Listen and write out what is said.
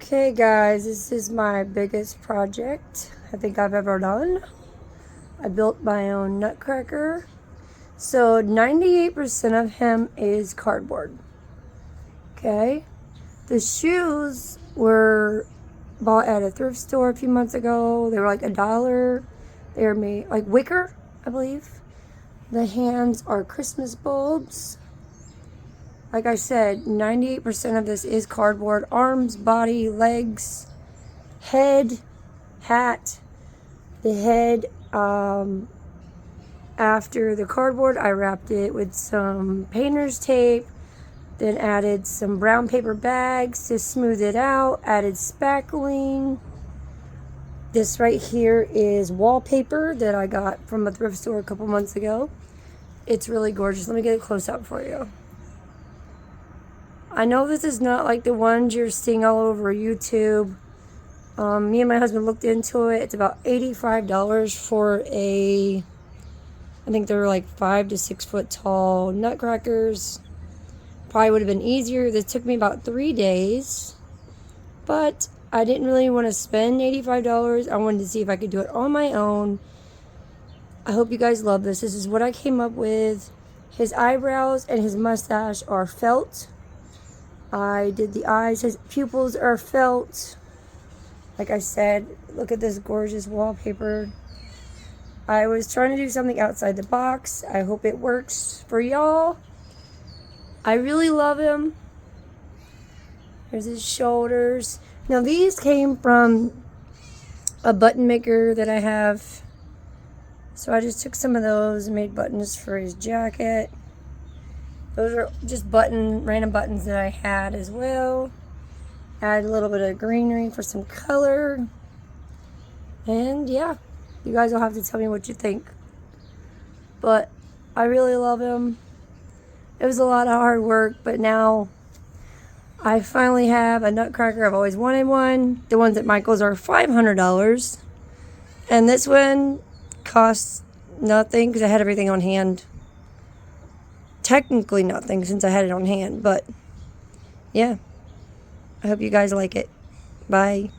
Okay guys, this is my biggest project I think I've ever done. I built my own nutcracker. So 98% of him is cardboard. Okay? The shoes were bought at a thrift store a few months ago. They were like $1. They were made like wicker, I believe. The hands are Christmas bulbs. Like I said, 98% of this is cardboard. Arms, body, legs, head, hat. The head, after the cardboard, I wrapped it with some painter's tape, then added some brown paper bags to smooth it out, added spackling. This right here is wallpaper that I got from a thrift store a couple months ago. It's really gorgeous. Let me get a close up for you. I know this is not like the ones you're seeing all over YouTube. Me and my husband looked into it. It's about $85 for I think they're like 5 to 6 foot tall nutcrackers. Probably would have been easier. This took me about 3 days. But I didn't really want to spend $85. I wanted to see if I could do it on my own. I hope you guys love this. This is what I came up with. His eyebrows and his mustache are felt. I did the eyes. His pupils are felt. Like I said, look at this gorgeous wallpaper. I was trying to do something outside the box. I hope it works for y'all. I really love him. Here's his shoulders. Now these came from a button maker that I have. So I just took some of those and made buttons for his jacket. Those are just random buttons that I had as well. Add a little bit of greenery for some color. And yeah, you guys will have to tell me what you think. But I really love him. It was a lot of hard work, but now I finally have a nutcracker. I've always wanted one. The ones at Michael's are $500. And this one costs nothing because I had everything on hand. Technically nothing since I had it on hand, but yeah. I hope you guys like it. Bye.